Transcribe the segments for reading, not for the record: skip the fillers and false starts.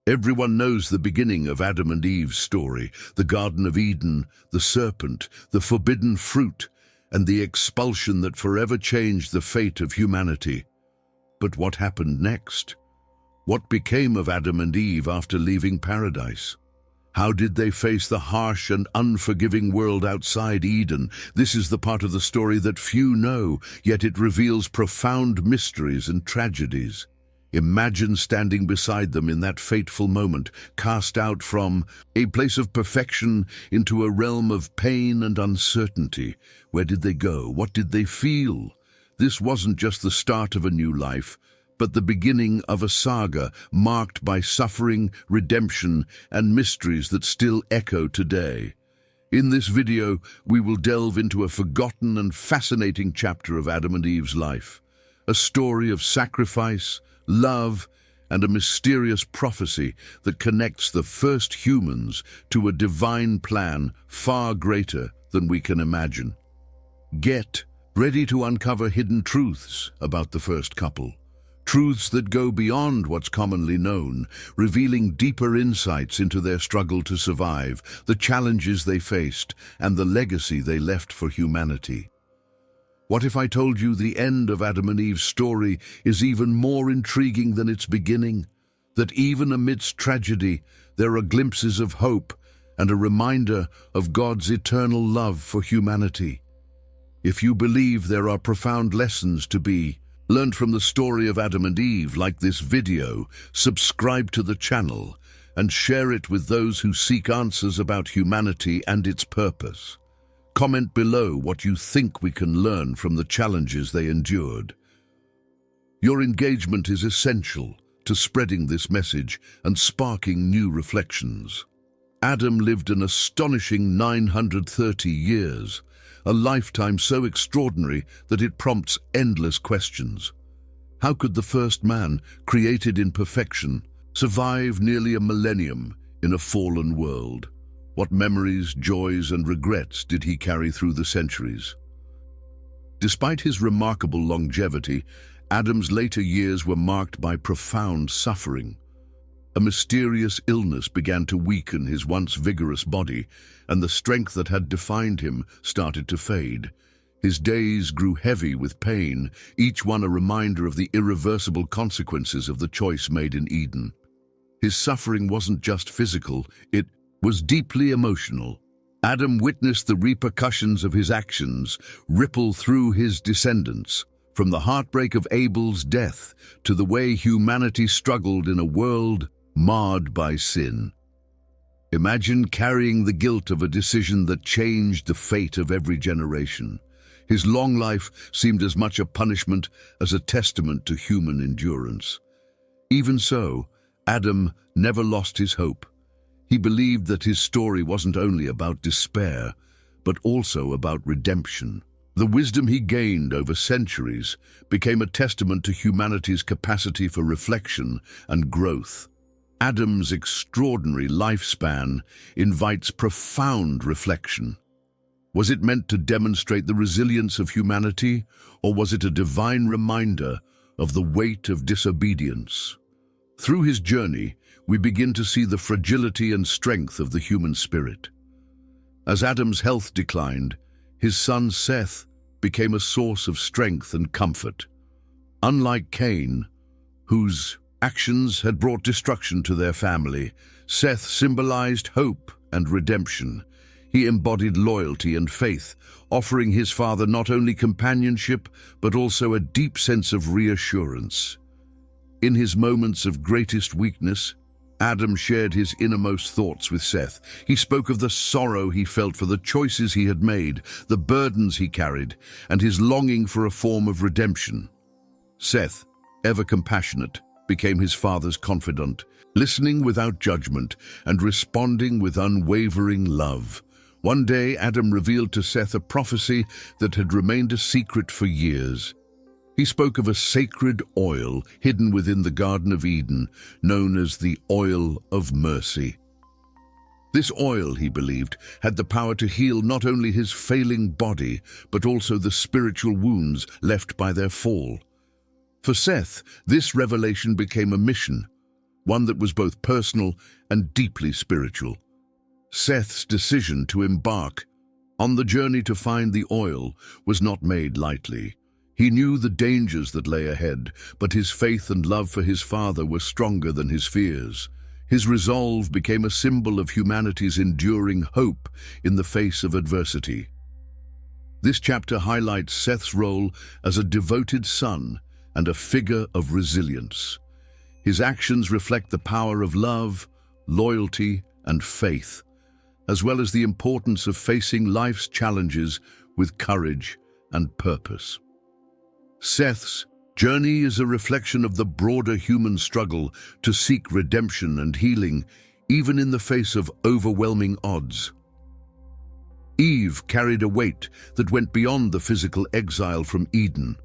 Everyone knows the beginning of Adam and Eve's story, the Garden of Eden, the serpent, the forbidden fruit, and the expulsion that forever changed the fate of humanity. But what happened next? What became of Adam and Eve after leaving paradise? How did they face the harsh and unforgiving world outside Eden? This is the part of the story that few know, yet it reveals profound mysteries and tragedies. Imagine standing beside them in that fateful moment, cast out from a place of perfection into a realm of pain and uncertainty. Where did they go? What did they feel? This wasn't just the start of a new life, but the beginning of a saga marked by suffering, redemption, and mysteries that still echo today. In this video, we will delve into a forgotten and fascinating chapter of Adam and Eve's life, a story of sacrifice, love, and a mysterious prophecy that connects the first humans to a divine plan far greater than we can imagine. Get ready to uncover hidden truths about the first couple. Truths that go beyond what's commonly known, revealing deeper insights into their struggle to survive, the challenges they faced, and the legacy they left for humanity. What if I told you the end of Adam and Eve's story is even more intriguing than its beginning? That even amidst tragedy, there are glimpses of hope and a reminder of God's eternal love for humanity. If you believe there are profound lessons to be learned from the story of Adam and Eve, like this video, subscribe to the channel and share it with those who seek answers about humanity and its purpose. Comment below what you think we can learn from the challenges they endured. Your engagement is essential to spreading this message and sparking new reflections. Adam lived an astonishing 930 years, a lifetime so extraordinary that it prompts endless questions. How could the first man, created in perfection, survive nearly a millennium in a fallen world? What memories, joys, and regrets did he carry through the centuries? Despite his remarkable longevity, Adam's later years were marked by profound suffering. A mysterious illness began to weaken his once vigorous body, and the strength that had defined him started to fade. His days grew heavy with pain, each one a reminder of the irreversible consequences of the choice made in Eden. His suffering wasn't just physical, it was deeply emotional. Adam witnessed the repercussions of his actions ripple through his descendants, from the heartbreak of Abel's death to the way humanity struggled in a world marred by sin. Imagine carrying the guilt of a decision that changed the fate of every generation. His long life seemed as much a punishment as a testament to human endurance. Even so, Adam never lost his hope. He believed that his story wasn't only about despair, but also about redemption. The wisdom he gained over centuries became a testament to humanity's capacity for reflection and growth. Adam's extraordinary lifespan invites profound reflection. Was it meant to demonstrate the resilience of humanity, or was it a divine reminder of the weight of disobedience? Through his journey, we begin to see the fragility and strength of the human spirit. As Adam's health declined, his son Seth became a source of strength and comfort. Unlike Cain, whose actions had brought destruction to their family, Seth symbolized hope and redemption. He embodied loyalty and faith, offering his father not only companionship, but also a deep sense of reassurance. In his moments of greatest weakness, Adam shared his innermost thoughts with Seth. He spoke of the sorrow he felt for the choices he had made, the burdens he carried, and his longing for a form of redemption. Seth, ever compassionate, became his father's confidant, listening without judgment and responding with unwavering love. One day, Adam revealed to Seth a prophecy that had remained a secret for years. He spoke of a sacred oil hidden within the Garden of Eden, known as the oil of mercy. This oil, he believed, had the power to heal not only his failing body, but also the spiritual wounds left by their fall. For Seth, this revelation became a mission, one that was both personal and deeply spiritual. Seth's decision to embark on the journey to find the oil was not made lightly. He knew the dangers that lay ahead, but his faith and love for his father were stronger than his fears. His resolve became a symbol of humanity's enduring hope in the face of adversity. This chapter highlights Seth's role as a devoted son and a figure of resilience. His actions reflect the power of love, loyalty, and faith, as well as the importance of facing life's challenges with courage and purpose. Seth's journey is a reflection of the broader human struggle to seek redemption and healing, even in the face of overwhelming odds. Eve carried a weight that went beyond the physical exile from Eden,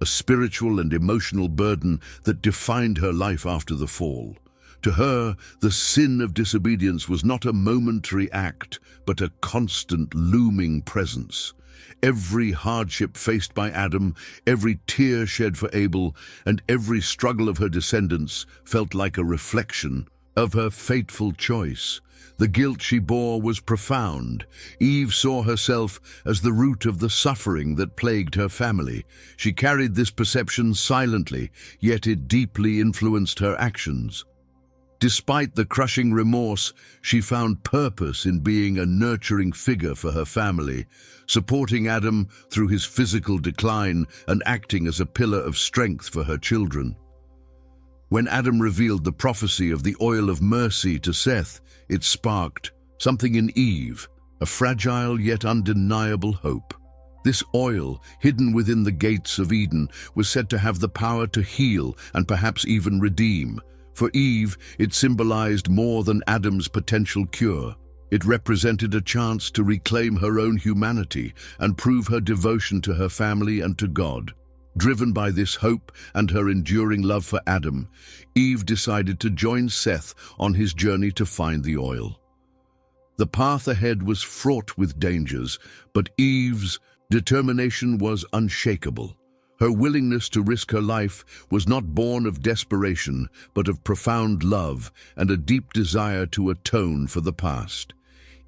a spiritual and emotional burden that defined her life after the fall. To her, the sin of disobedience was not a momentary act, but a constant looming presence. Every hardship faced by Adam, every tear shed for Abel, and every struggle of her descendants felt like a reflection of her fateful choice. The guilt she bore was profound. Eve saw herself as the root of the suffering that plagued her family. She carried this perception silently, yet it deeply influenced her actions. Despite the crushing remorse, she found purpose in being a nurturing figure for her family, supporting Adam through his physical decline and acting as a pillar of strength for her children. When Adam revealed the prophecy of the oil of mercy to Seth, it sparked something in Eve, a fragile yet undeniable hope. This oil, hidden within the gates of Eden, was said to have the power to heal and perhaps even redeem. For Eve, it symbolized more than Adam's potential cure. It represented a chance to reclaim her own humanity and prove her devotion to her family and to God. Driven by this hope and her enduring love for Adam, Eve decided to join Seth on his journey to find the oil. The path ahead was fraught with dangers, but Eve's determination was unshakable. Her willingness to risk her life was not born of desperation, but of profound love and a deep desire to atone for the past.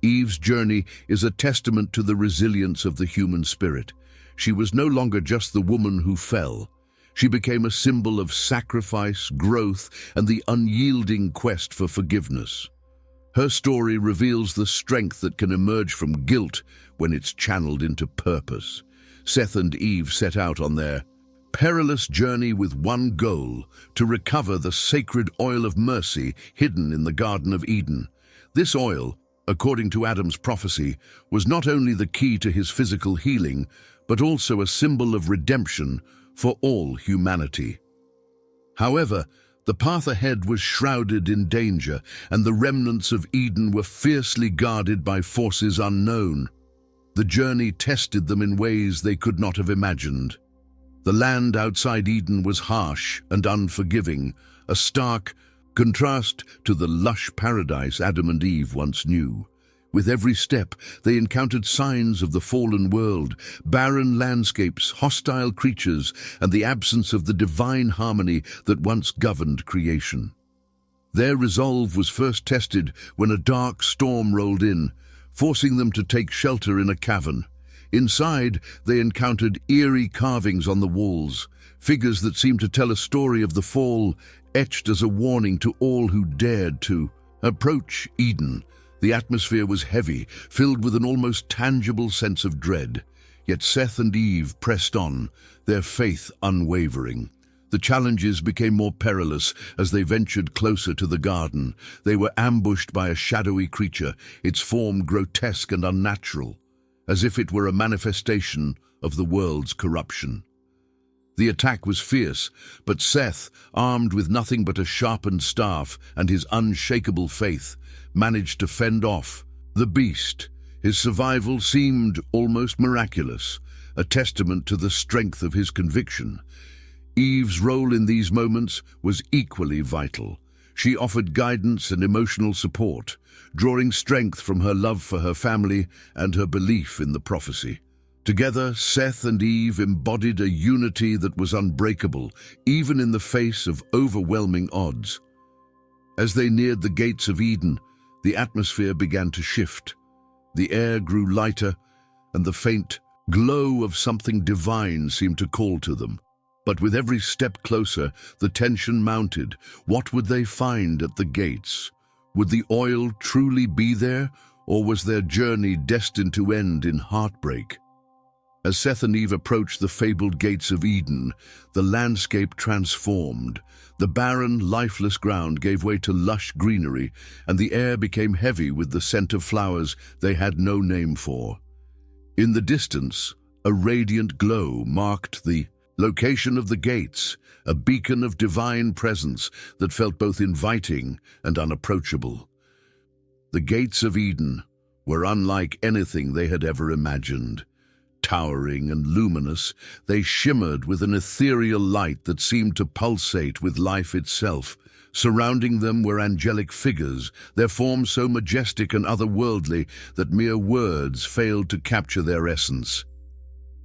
Eve's journey is a testament to the resilience of the human spirit. She was no longer just the woman who fell. She became a symbol of sacrifice, growth, and the unyielding quest for forgiveness. Her story reveals the strength that can emerge from guilt when it's channeled into purpose. Seth and Eve set out on their perilous journey with one goal: to recover the sacred oil of mercy hidden in the Garden of Eden. This oil, according to Adam's prophecy, was not only the key to his physical healing, but also a symbol of redemption for all humanity. However, the path ahead was shrouded in danger, and the remnants of Eden were fiercely guarded by forces unknown. The journey tested them in ways they could not have imagined. The land outside Eden was harsh and unforgiving, a stark contrast to the lush paradise Adam and Eve once knew. With every step, they encountered signs of the fallen world, barren landscapes, hostile creatures, and the absence of the divine harmony that once governed creation. Their resolve was first tested when a dark storm rolled in, forcing them to take shelter in a cavern. Inside, they encountered eerie carvings on the walls, figures that seemed to tell a story of the fall, etched as a warning to all who dared to approach Eden. The atmosphere was heavy, filled with an almost tangible sense of dread. Yet Seth and Eve pressed on, their faith unwavering. The challenges became more perilous as they ventured closer to the garden. They were ambushed by a shadowy creature, its form grotesque and unnatural, as if it were a manifestation of the world's corruption. The attack was fierce, but Seth, armed with nothing but a sharpened staff and his unshakable faith, managed to fend off the beast. His survival seemed almost miraculous, a testament to the strength of his conviction. Eve's role in these moments was equally vital. She offered guidance and emotional support, drawing strength from her love for her family and her belief in the prophecy. Together, Seth and Eve embodied a unity that was unbreakable, even in the face of overwhelming odds. As they neared the gates of Eden, the atmosphere began to shift. The air grew lighter, and the faint glow of something divine seemed to call to them. But with every step closer, the tension mounted. What would they find at the gates? Would the oil truly be there, or was their journey destined to end in heartbreak? As Seth and Eve approached the fabled gates of Eden, the landscape transformed. The barren, lifeless ground gave way to lush greenery, and the air became heavy with the scent of flowers they had no name for. In the distance, a radiant glow marked the location of the gates, a beacon of divine presence that felt both inviting and unapproachable. The gates of Eden were unlike anything they had ever imagined. Towering and luminous, they shimmered with an ethereal light that seemed to pulsate with life itself. Surrounding them were angelic figures, their forms so majestic and otherworldly that mere words failed to capture their essence.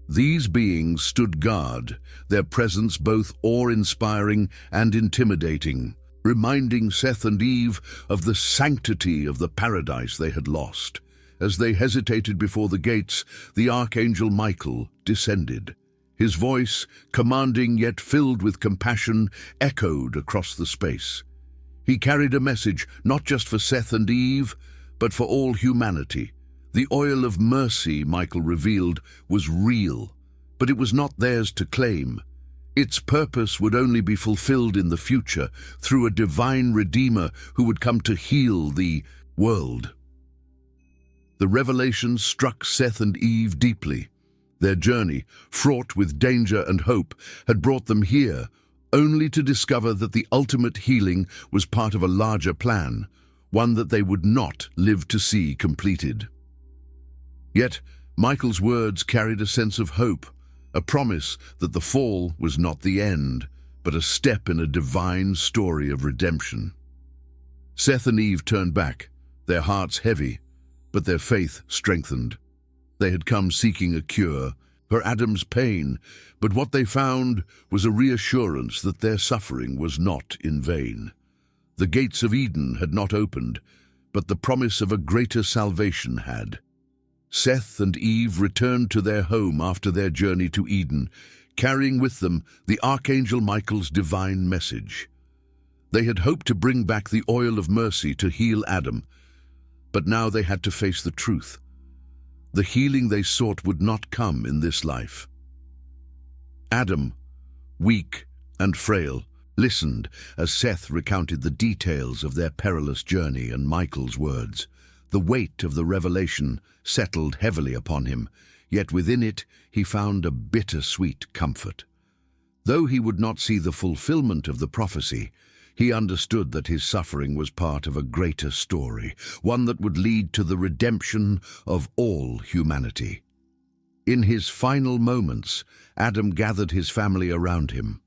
These beings stood guard, their presence both awe-inspiring and intimidating, reminding Seth and Eve of the sanctity of the paradise they had lost. As they hesitated before the gates, the archangel Michael descended. His voice, commanding yet filled with compassion, echoed across the space. He carried a message not just for Seth and Eve, but for all humanity. The oil of mercy, Michael revealed, was real, but it was not theirs to claim. Its purpose would only be fulfilled in the future through a divine Redeemer who would come to heal the world. The revelation struck Seth and Eve deeply. Their journey, fraught with danger and hope, had brought them here, only to discover that the ultimate healing was part of a larger plan, one that they would not live to see completed. Yet, Michael's words carried a sense of hope, a promise that the fall was not the end, but a step in a divine story of redemption. Seth and Eve turned back, their hearts heavy, but their faith strengthened. They had come seeking a cure for Adam's pain, but what they found was a reassurance that their suffering was not in vain. The gates of Eden had not opened, but the promise of a greater salvation had. Seth and Eve returned to their home after their journey to Eden, carrying with them the Archangel Michael's divine message. They had hoped to bring back the oil of mercy to heal Adam, but now they had to face the truth. The healing they sought would not come in this life. Adam, weak and frail, listened as Seth recounted the details of their perilous journey and Michael's words. The weight of the revelation settled heavily upon him, yet within it he found a bittersweet comfort. Though he would not see the fulfillment of the prophecy, he understood that his suffering was part of a greater story, one that would lead to the redemption of all humanity. In his final moments, Adam gathered his family around him.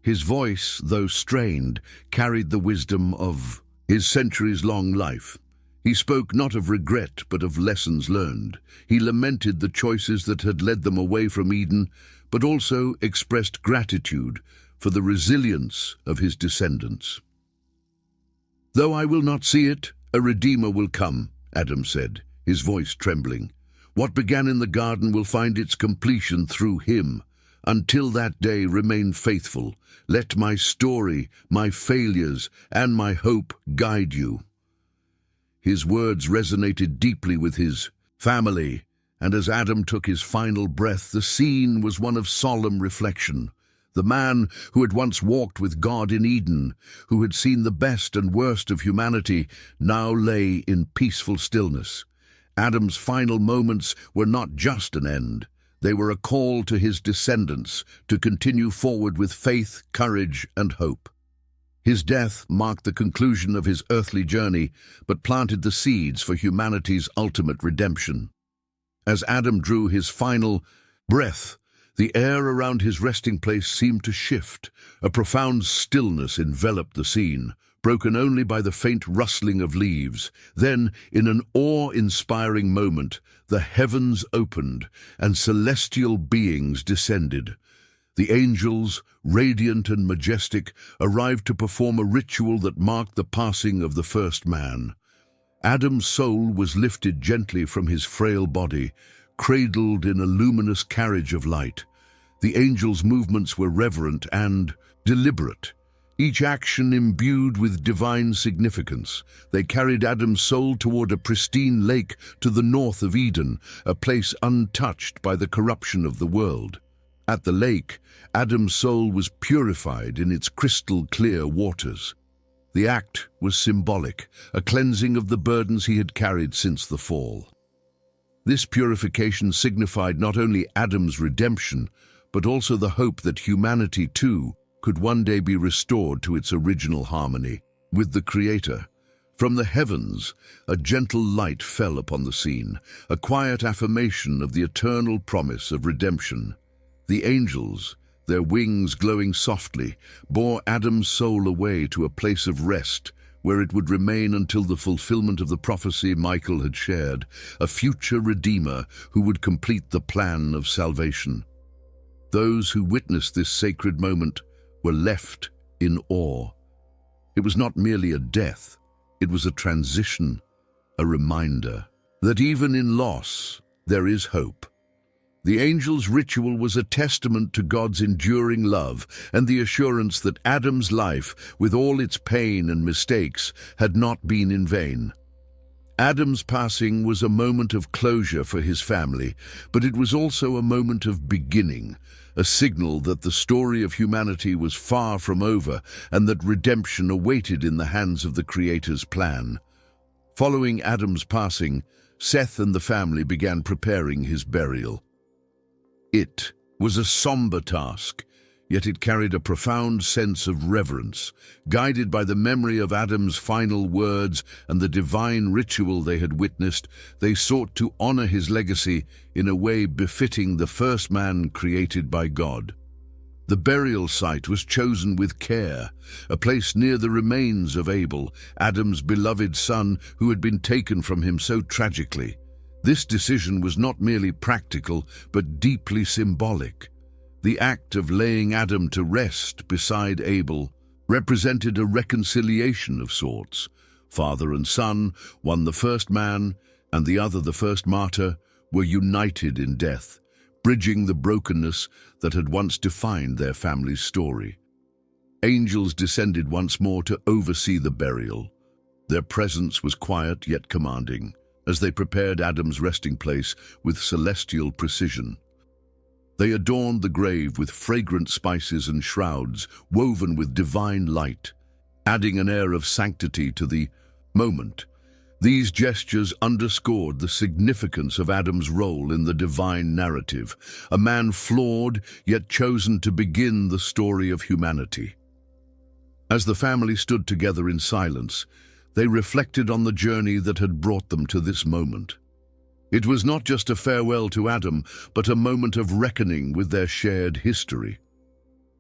His voice, though strained, carried the wisdom of his centuries-long life. He spoke not of regret, but of lessons learned. He lamented the choices that had led them away from Eden, but also expressed gratitude for the resilience of his descendants. "Though I will not see it, a Redeemer will come," Adam said, his voice trembling. "What began in the garden will find its completion through him. Until that day, remain faithful. Let my story, my failures, and my hope guide you." His words resonated deeply with his family, and as Adam took his final breath, the scene was one of solemn reflection. The man who had once walked with God in Eden, who had seen the best and worst of humanity, now lay in peaceful stillness. Adam's final moments were not just an end. They were a call to his descendants to continue forward with faith, courage, and hope. His death marked the conclusion of his earthly journey, but planted the seeds for humanity's ultimate redemption. As Adam drew his final breath, the air around his resting place seemed to shift. A profound stillness enveloped the scene, broken only by the faint rustling of leaves. Then, in an awe-inspiring moment, the heavens opened and celestial beings descended. The angels, radiant and majestic, arrived to perform a ritual that marked the passing of the first man. Adam's soul was lifted gently from his frail body, cradled in a luminous carriage of light. The angels' movements were reverent and deliberate, each action imbued with divine significance. They carried Adam's soul toward a pristine lake to the north of Eden, a place untouched by the corruption of the world. At the lake, Adam's soul was purified in its crystal-clear waters. The act was symbolic, a cleansing of the burdens he had carried since the fall. This purification signified not only Adam's redemption, but also the hope that humanity, too, could one day be restored to its original harmony with the Creator. From the heavens, a gentle light fell upon the scene, a quiet affirmation of the eternal promise of redemption. The angels, their wings glowing softly, bore Adam's soul away to a place of rest, where it would remain until the fulfillment of the prophecy Michael had shared, a future Redeemer who would complete the plan of salvation. Those who witnessed this sacred moment were left in awe. It was not merely a death, it was a transition, a reminder that even in loss there is hope. The angels' ritual was a testament to God's enduring love and the assurance that Adam's life, with all its pain and mistakes, had not been in vain. Adam's passing was a moment of closure for his family, but it was also a moment of beginning, a signal that the story of humanity was far from over and that redemption awaited in the hands of the Creator's plan. Following Adam's passing, Seth and the family began preparing his burial. It was a somber task, yet it carried a profound sense of reverence. Guided by the memory of Adam's final words and the divine ritual they had witnessed, they sought to honor his legacy in a way befitting the first man created by God. The burial site was chosen with care, a place near the remains of Abel, Adam's beloved son who had been taken from him so tragically. This decision was not merely practical, but deeply symbolic. The act of laying Adam to rest beside Abel represented a reconciliation of sorts. Father and son, one the first man and the other the first martyr, were united in death, bridging the brokenness that had once defined their family's story. Angels descended once more to oversee the burial. Their presence was quiet yet commanding, as they prepared Adam's resting place with celestial precision. They adorned the grave with fragrant spices and shrouds woven with divine light, adding an air of sanctity to the moment. These gestures underscored the significance of Adam's role in the divine narrative, a man flawed yet chosen to begin the story of humanity. As the family stood together in silence, they reflected on the journey that had brought them to this moment. It was not just a farewell to Adam, but a moment of reckoning with their shared history.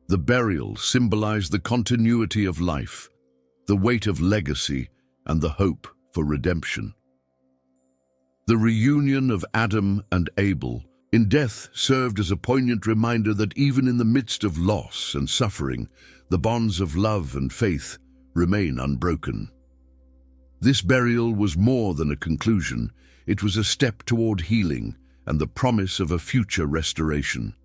The burial symbolized the continuity of life, the weight of legacy, and the hope for redemption. The reunion of Adam and Abel in death served as a poignant reminder that even in the midst of loss and suffering, the bonds of love and faith remain unbroken. This burial was more than a conclusion. It was a step toward healing and the promise of a future restoration.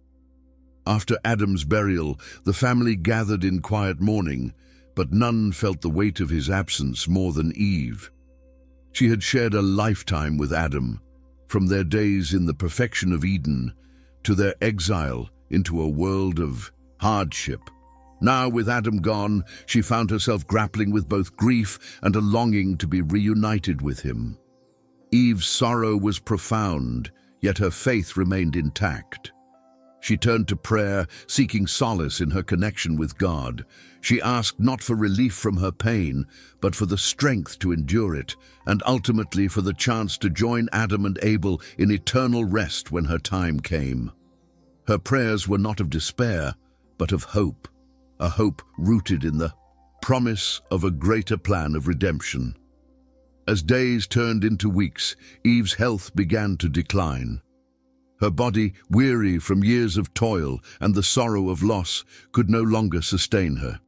After Adam's burial, the family gathered in quiet mourning, but none felt the weight of his absence more than Eve. She had shared a lifetime with Adam, from their days in the perfection of Eden to their exile into a world of hardship. Now, with Adam gone, she found herself grappling with both grief and a longing to be reunited with him. Eve's sorrow was profound, yet her faith remained intact. She turned to prayer, seeking solace in her connection with God. She asked not for relief from her pain, but for the strength to endure it, and ultimately for the chance to join Adam and Abel in eternal rest when her time came. Her prayers were not of despair, but of hope, a hope rooted in the promise of a greater plan of redemption. As days turned into weeks, Eve's health began to decline. Her body, weary from years of toil and the sorrow of loss, could no longer sustain her.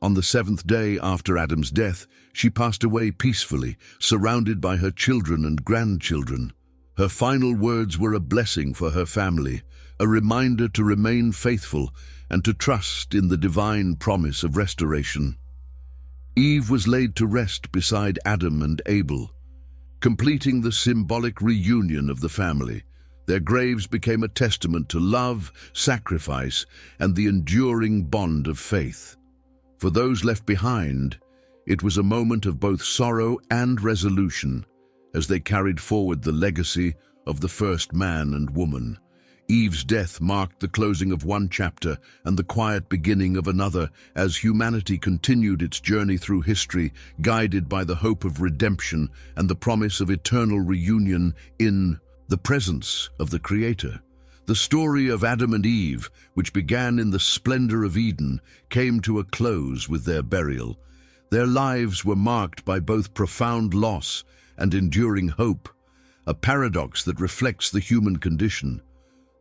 On the seventh day after Adam's death, she passed away peacefully, surrounded by her children and grandchildren. Her final words were a blessing for her family, a reminder to remain faithful and to trust in the divine promise of restoration. Eve was laid to rest beside Adam and Abel, completing the symbolic reunion of the family. Their graves became a testament to love, sacrifice, and the enduring bond of faith. For those left behind, it was a moment of both sorrow and resolution as they carried forward the legacy of the first man and woman. Eve's death marked the closing of one chapter and the quiet beginning of another as humanity continued its journey through history, guided by the hope of redemption and the promise of eternal reunion in the presence of the Creator. The story of Adam and Eve, which began in the splendor of Eden, came to a close with their burial. Their lives were marked by both profound loss and enduring hope, a paradox that reflects the human condition.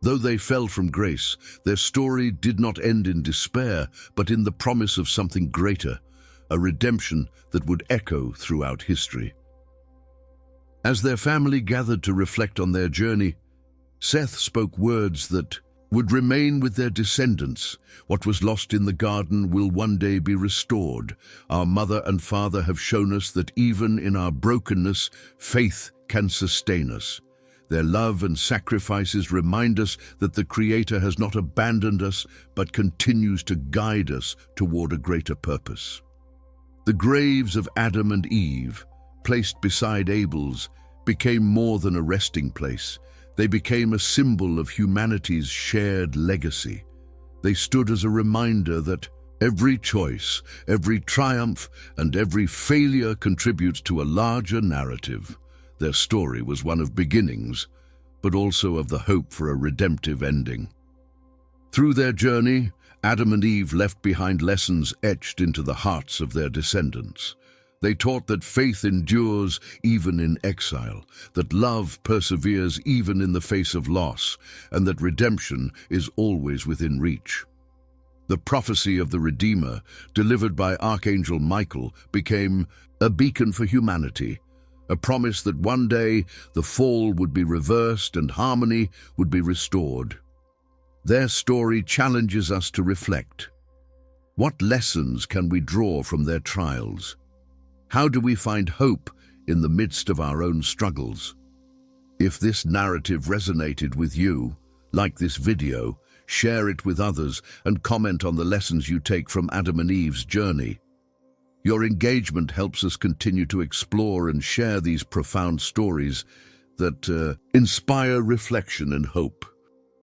Though they fell from grace, their story did not end in despair, but in the promise of something greater, a redemption that would echo throughout history. As their family gathered to reflect on their journey, Seth spoke words that would remain with their descendants. What was lost in the garden will one day be restored. Our mother and father have shown us that even in our brokenness, faith can sustain us. Their love and sacrifices remind us that the Creator has not abandoned us, but continues to guide us toward a greater purpose. The graves of Adam and Eve, placed beside Abel's, became more than a resting place. They became a symbol of humanity's shared legacy. They stood as a reminder that every choice, every triumph, and every failure contributes to a larger narrative. Their story was one of beginnings, but also of the hope for a redemptive ending. Through their journey, Adam and Eve left behind lessons etched into the hearts of their descendants. They taught that faith endures even in exile, that love perseveres even in the face of loss, and that redemption is always within reach. The prophecy of the Redeemer, delivered by Archangel Michael, became a beacon for humanity, a promise that one day the fall would be reversed and harmony would be restored. Their story challenges us to reflect. What lessons can we draw from their trials? How do we find hope in the midst of our own struggles? If this narrative resonated with you, like this video, share it with others and comment on the lessons you take from Adam and Eve's journey. Your engagement helps us continue to explore and share these profound stories that inspire reflection and hope.